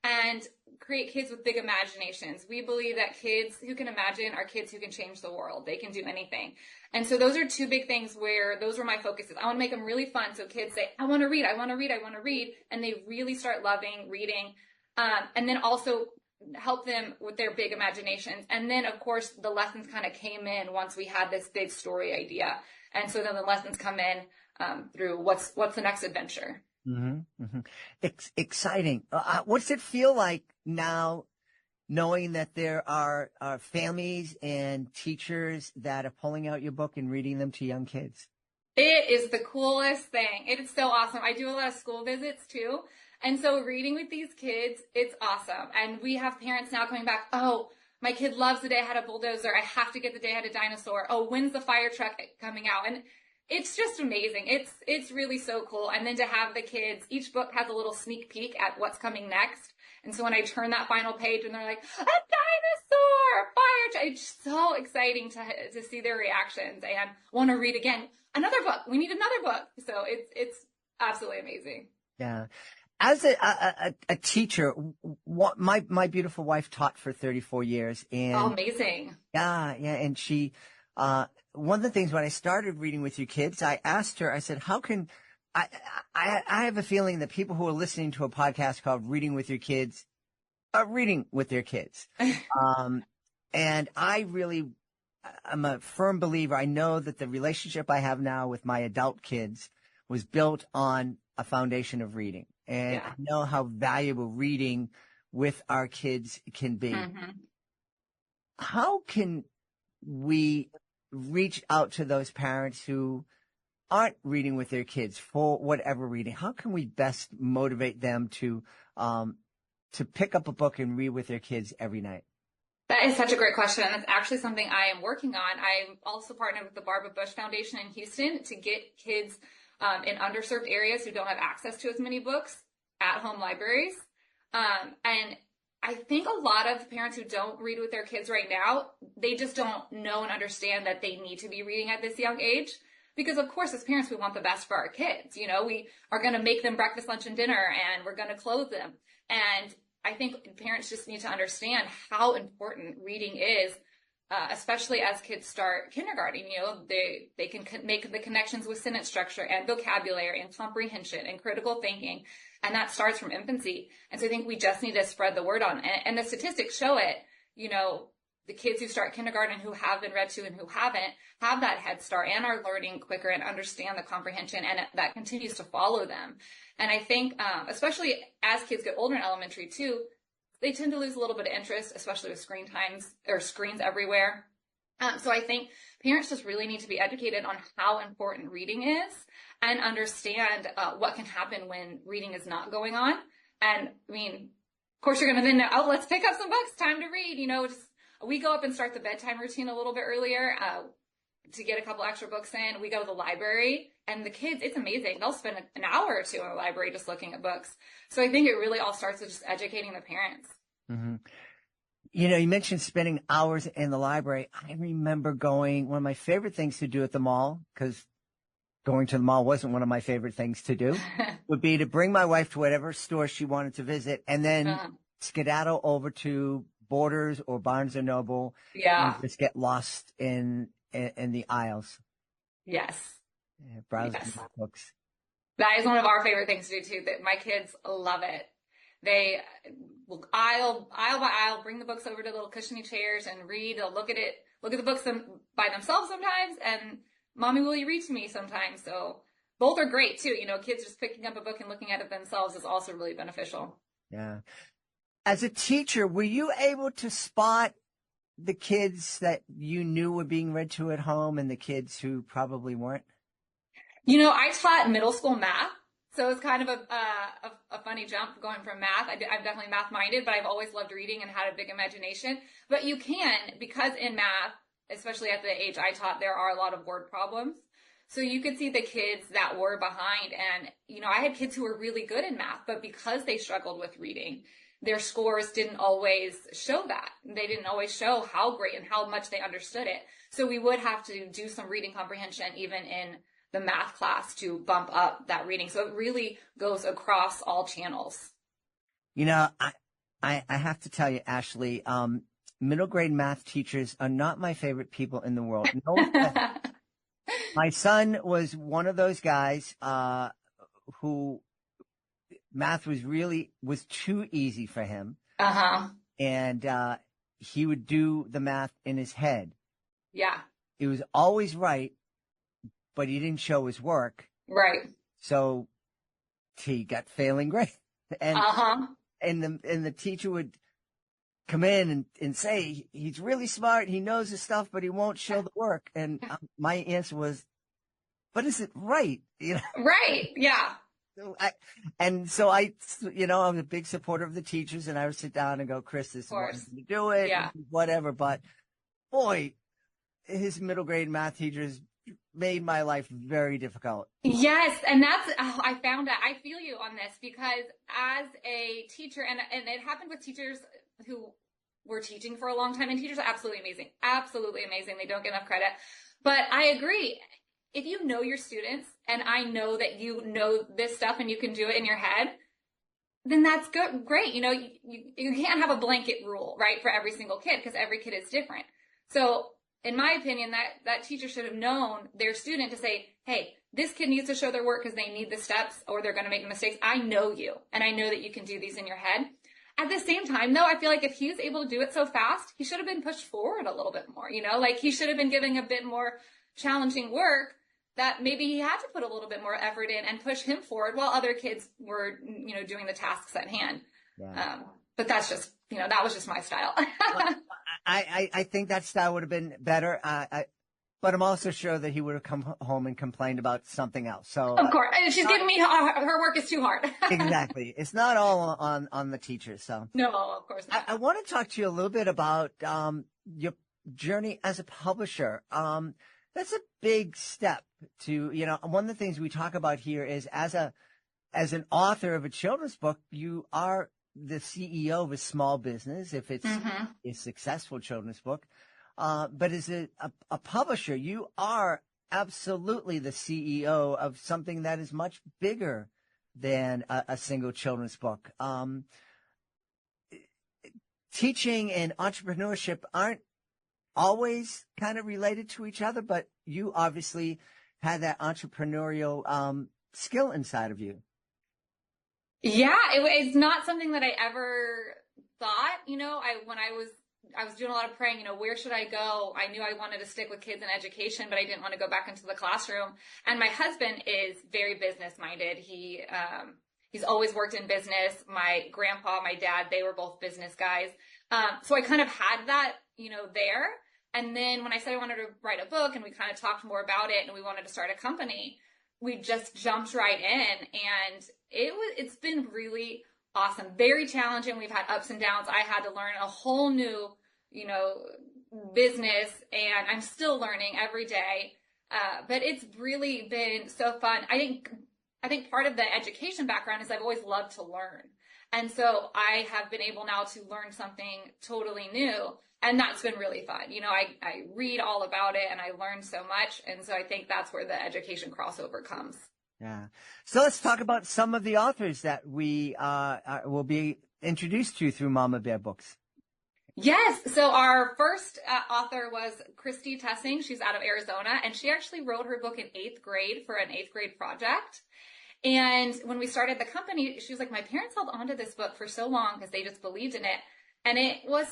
and create kids with big imaginations. We believe that kids who can imagine are kids who can change the world. They can do anything. And so those are 2 big things where those were my focuses. I want to make them really fun. So kids say, I want to read. And they really start loving reading. And then also help them with their big imaginations. And then, of course, the lessons kind of came in once we had this big story idea. And so then the lessons come in through what's the next adventure. Exciting. What's it feel like now, knowing that there are families and teachers that are pulling out your book and reading them to young kids? It is the coolest thing. It is so awesome. I do a lot of school visits too. And so reading with these kids, it's awesome. And we have parents now coming back, oh, my kid loves The Day I Had a Bulldozer. I have to get The Day I Had a Dinosaur. Oh, when's the fire truck coming out? And it's just amazing. It's really so cool. And then to have the kids, each book has a little sneak peek at what's coming next. And so when I turn that final page and they're like, a dinosaur, fire truck, it's so exciting to see their reactions and want to read again. Another book. We need another book. So it's absolutely amazing. Yeah. As a teacher, my beautiful wife taught for 34 years, and amazing. Yeah. And she, one of the things when I started reading with you kids, I asked her, I said, how can I have a feeling that people who are listening to a podcast called Reading with Your Kids are reading with their kids. And I'm a firm believer. I know that the relationship I have now with my adult kids was built on a foundation of reading. And I know how valuable reading with our kids can be. How can we reach out to those parents who aren't reading with their kids for whatever reading? How can we best motivate them to pick up a book and read with their kids every night? That is such a great question. And it's actually something I am working on. I'm also partnered with the Barbara Bush Foundation in Houston to get kids in underserved areas who don't have access to as many books at home libraries. And I think a lot of parents who don't read with their kids right now, they just don't know and understand that they need to be reading at this young age. Because of course, as parents, we want the best for our kids. You know, we are going to make them breakfast, lunch, and dinner, and we're going to clothe them. And I think parents just need to understand how important reading is, especially as kids start kindergarten. You know, they can make the connections with sentence structure and vocabulary and comprehension and critical thinking. And that starts from infancy. And so I think we just need to spread the word on it. And the statistics show it. You know, the kids who start kindergarten who have been read to and who haven't have that head start and are learning quicker and understand the comprehension, and that continues to follow them. And I think, especially as kids get older in elementary too, they tend to lose a little bit of interest, especially with screen times or screens everywhere. So I think parents just really need to be educated on how important reading is and understand what can happen when reading is not going on. And I mean, of course, you're going to then know, oh, let's pick up some books, time to read. You know, we go up and start the bedtime routine a little bit earlier to get a couple extra books in. We go to the library, and the kids, it's amazing. They'll spend an hour or two in the library just looking at books. So I think it really all starts with just educating the parents. Mm-hmm. You know, you mentioned spending hours in the library. I remember one of my favorite things to do at the mall, because going to the mall wasn't one of my favorite things to do, would be to bring my wife to whatever store she wanted to visit and then skedaddle over to Borders or Barnes & Noble and just get lost in the aisles. Yes. Yeah, browsing books. That is one of our favorite things to do too, that my kids love it. They will aisle by aisle, bring the books over to little cushiony chairs and read. They'll look at the books by themselves sometimes, and Mommy, will you read to me sometimes? So both are great too. You know, kids just picking up a book and looking at it themselves is also really beneficial. Yeah. As a teacher, were you able to spot the kids that you knew were being read to at home and the kids who probably weren't? You know, I taught middle school math, so it's kind of a funny jump going from math. I'm definitely math-minded, but I've always loved reading and had a big imagination. But you can, because in math, especially at the age I taught, there are a lot of word problems. So you could see the kids that were behind. And, you know, I had kids who were really good in math, but because they struggled with reading, their scores didn't always show that. They didn't always show how great and how much they understood it. So we would have to do some reading comprehension even in the math class to bump up that reading. So it really goes across all channels. You know, I have to tell you, Ashley, middle grade math teachers are not my favorite people in the world. No, my son was one of those guys who math was too easy for him. And he would do the math in his head. Yeah. It was always right, but he didn't show his work. Right. So he got failing grades. And, and the teacher would come in and say, he's really smart. He knows his stuff, but he won't show the work. And my answer was, but is it right? You know? Right. Yeah. So I I'm a big supporter of the teachers, and I would sit down and go, Chris, this is what I'm going to do it, whatever. But boy, his middle grade math teachers made my life very difficult. Yes. And that's, I found that I feel you on this, because as a teacher, and it happened with teachers who were teaching for a long time, and teachers are absolutely amazing. Absolutely amazing. They don't get enough credit. But I agree. If you know your students, and I know that you know this stuff and you can do it in your head, then that's good, great. You can't have a blanket rule, right, for every single kid, because every kid is different. So in my opinion, that teacher should have known their student to say, hey, this kid needs to show their work because they need the steps or they're going to make mistakes. I know you, and I know that you can do these in your head. At the same time, though, I feel like if he was able to do it so fast, he should have been pushed forward a little bit more, like he should have been giving a bit more challenging work that maybe he had to put a little bit more effort in and push him forward while other kids were, doing the tasks at hand. Yeah. But that's just, that was just my style. Well, I think that style would have been better. But I'm also sure that he would have come home and complained about something else. So of course, and she's giving me her work is too hard. Exactly, it's not all on the teachers. So no, of course not. I want to talk to you a little bit about your journey as a publisher. That's a big step to, one of the things we talk about here is as an author of a children's book, you are the CEO of a small business if it's a successful children's book. But as a publisher, you are absolutely the CEO of something that is much bigger than a single children's book. Teaching and entrepreneurship aren't always kind of related to each other, but you obviously had that entrepreneurial skill inside of you. Yeah, it's not something that I ever thought, when I was doing a lot of praying, where should I go? I knew I wanted to stick with kids and education, but I didn't want to go back into the classroom. And my husband is very business minded. He's always worked in business. My grandpa, my dad, they were both business guys. So I kind of had that, there. And then when I said I wanted to write a book and we kind of talked more about it and we wanted to start a company, we just jumped right in, and it's been really awesome. Very challenging. We've had ups and downs. I had to learn a whole new, business, and I'm still learning every day. But it's really been so fun. I think part of the education background is I've always loved to learn. And so I have been able now to learn something totally new. And that's been really fun. I read all about it and I learned so much. And so I think that's where the education crossover comes. Yeah. So let's talk about some of the authors that we will be introduced to through Mama Bear Books. Yes. So our first author was Christy Tessing. She's out of Arizona, and she actually wrote her book in 8th grade for an 8th grade project. And when we started the company, she was like, my parents held onto this book for so long because they just believed in it. And it was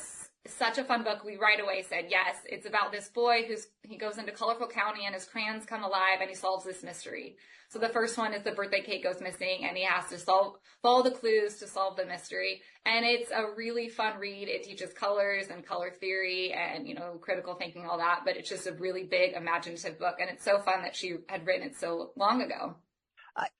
such a fun book. We right away said, yes, it's about this boy he goes into Colorful County and his crayons come alive and he solves this mystery. So the first one is the birthday cake goes missing and he has to follow the clues to solve the mystery. And it's a really fun read. It teaches colors and color theory and, critical thinking, all that. But it's just a really big imaginative book. And it's so fun that she had written it so long ago.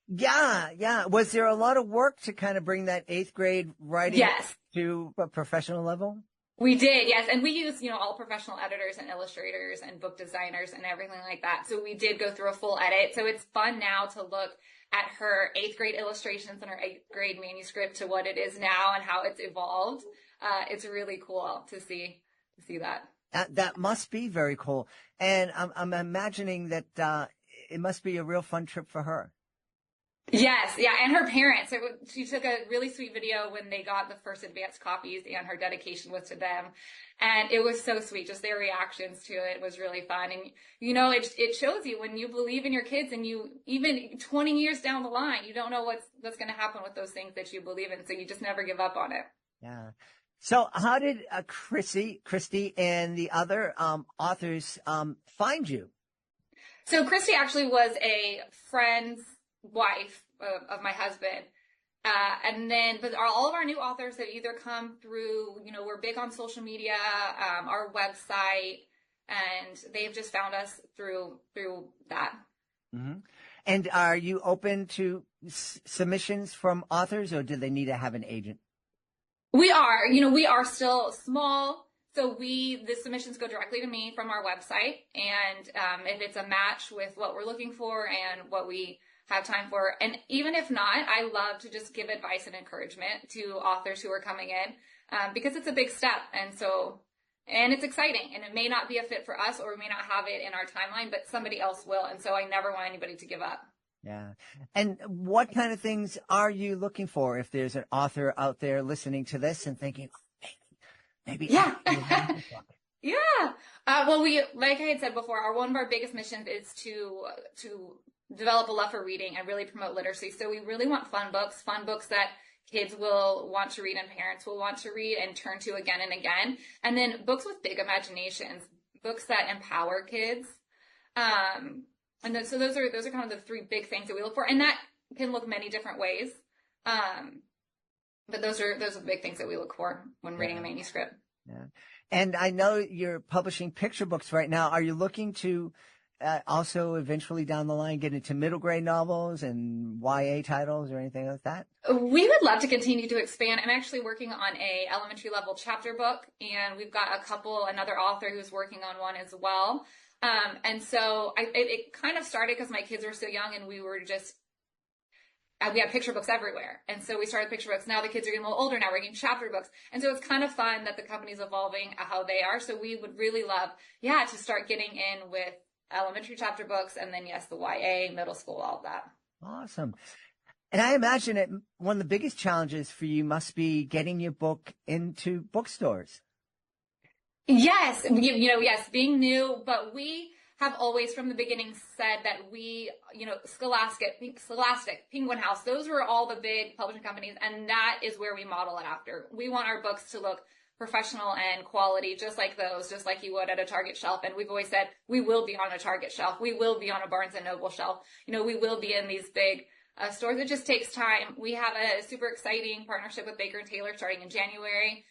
Yeah. Was there a lot of work to kind of bring that 8th grade writing to a professional level? We did, yes. And we use, all professional editors and illustrators and book designers and everything like that. So we did go through a full edit. So it's fun now to look at her 8th grade illustrations and her 8th grade manuscript to what it is now and how it's evolved. It's really cool to see that. That must be very cool. And I'm imagining that it must be a real fun trip for her. Yes, yeah, and her parents. She took a really sweet video when they got the first advanced copies, and her dedication was to them. And it was so sweet, just their reactions to it was really fun. And, it shows you when you believe in your kids, and you, even 20 years down the line, you don't know what's going to happen with those things that you believe in, so you just never give up on it. Yeah. So how did Christy and the other authors find you? So Christy actually was a friend's wife of my husband. But all of our new authors have either come through, we're big on social media, our website, and they've just found us through that. Mm-hmm. And are you open to submissions from authors, or do they need to have an agent? We are, we are still small. So the submissions go directly to me from our website. And if it's a match with what we're looking for and what we have time for, and even if not, I love to just give advice and encouragement to authors who are coming in, because it's a big step. And it's exciting, and it may not be a fit for us, or we may not have it in our timeline, but somebody else will. And so I never want anybody to give up. Yeah. And what kind of things are you looking for if there's an author out there listening to this and thinking, oh, maybe. Yeah. Yeah. Well, like I had said before, one of our biggest missions is to develop a love for reading and really promote literacy. So we really want fun books that kids will want to read and parents will want to read and turn to again and again. And then books with big imaginations, books that empower kids. So those are kind of the three big things that we look for. And that can look many different ways. But those are the big things that we look for when reading a manuscript. Yeah. And I know you're publishing picture books right now. Are you looking to also eventually down the line get into middle grade novels and YA titles or anything like that? We would love to continue to expand. I'm actually working on a elementary level chapter book, and we've got another author who's working on one as well. And so it kind of started because my kids were so young, and we had picture books everywhere. And so we started picture books. Now the kids are getting a little older. Now we're getting chapter books. And so it's kind of fun that the company's evolving how they are. So we would really love, to start getting in with elementary chapter books, and then the YA, middle school, all of that. Awesome. And I imagine one of the biggest challenges for you must be getting your book into bookstores. Yes, yes, being new, but we have always from the beginning said that we, Scholastic, Penguin House, those were all the big publishing companies, and that is where we model it after. We want our books to look professional and quality, just like you would at a Target shelf. And we've always said we will be on a Target shelf. We will be on a Barnes & Noble shelf. We will be in these big stores. It just takes time. We have a super exciting partnership with Baker & Taylor starting in January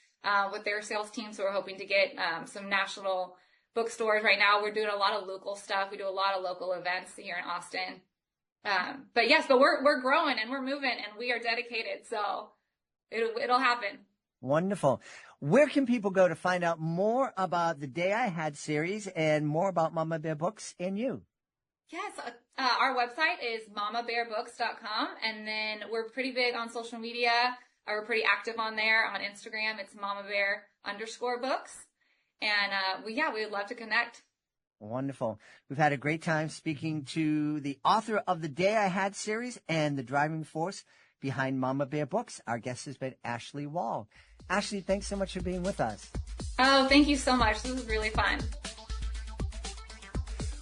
with their sales team. So we're hoping to get some national bookstores. Right now we're doing a lot of local stuff. We do a lot of local events here in Austin. But we're growing and we're moving and we are dedicated. So it'll happen. Wonderful. Where can people go to find out more about the Day I Had series and more about Mama Bear Books and you? Yes, our website is mamabearbooks.com, and then we're pretty big on social media. We're pretty active on there. On Instagram, it's mamabear_books. And we would love to connect. Wonderful. We've had a great time speaking to the author of the Day I Had series and the driving force behind Mama Bear Books. Our guest has been Ashley Wall. Ashley, thanks so much for being with us. Oh, thank you so much. This was really fun.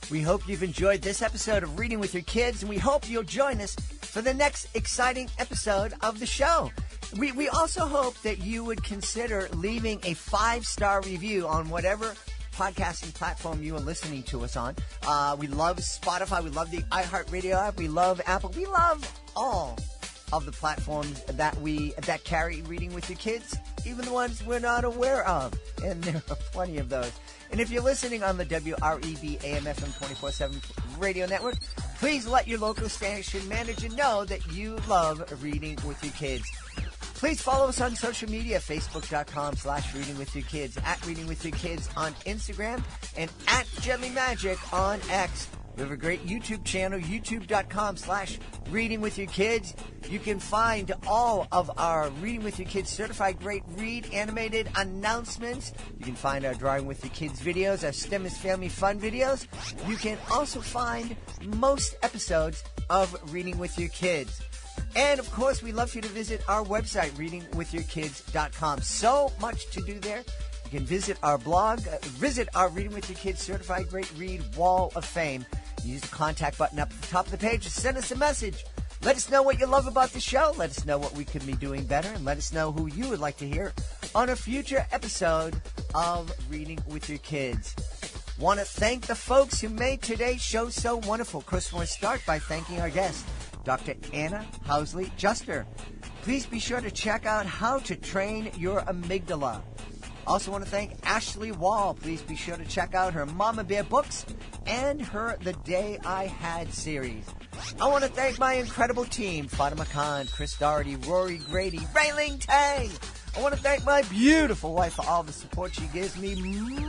We hope you've enjoyed this episode of Reading with Your Kids, and we hope you'll join us for the next exciting episode of the show. We also hope that you would consider leaving a 5-star review on whatever podcasting platform you are listening to us on. We love Spotify. We love the iHeartRadio app. We love Apple. We love all of the platforms that carry Reading with Your Kids, even the ones we're not aware of. And there are plenty of those. And if you're listening on the WREB AM/FM 24/7 radio network, please let your local station manager know that you love Reading with Your Kids. Please follow us on social media, facebook.com/readingwithyourkids, at Reading with Your Kids on Instagram, and at Jelly Magic on X. We have a great YouTube channel, youtube.com/Reading with Your Kids. You can find all of our Reading with Your Kids Certified Great Read animated announcements. You can find our Drawing with Your Kids videos, our STEM is Family Fun videos. You can also find most episodes of Reading with Your Kids. And, of course, we'd love for you to visit our website, readingwithyourkids.com. So much to do there. You can visit our blog, visit our Reading with Your Kids Certified Great Read Wall of Fame. Use the contact button up at the top of the page to send us a message. Let us know what you love about the show. Let us know what we could be doing better. And let us know who you would like to hear on a future episode of Reading with Your Kids. Want to thank the folks who made today's show so wonderful. Of course, we want to start by thanking our guest, Dr. Anna Housley Juster. Please be sure to check out How to Train Your Amygdala. Also want to thank Ashley Wall. Please be sure to check out her Mama Bear books and her The Day I Had series. I want to thank my incredible team, Fatima Khan, Chris Doherty, Rory Grady, Rayling Tang. I want to thank my beautiful wife for all the support she gives me.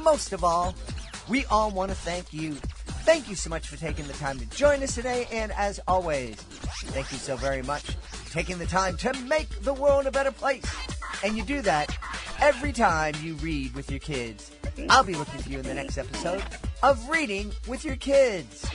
Most of all, we all want to thank you. Thank you so much for taking the time to join us today. And as always, thank you so very much for taking the time to make the world a better place. And you do that every time you read with your kids. I'll be looking for you in the next episode of Reading with Your Kids.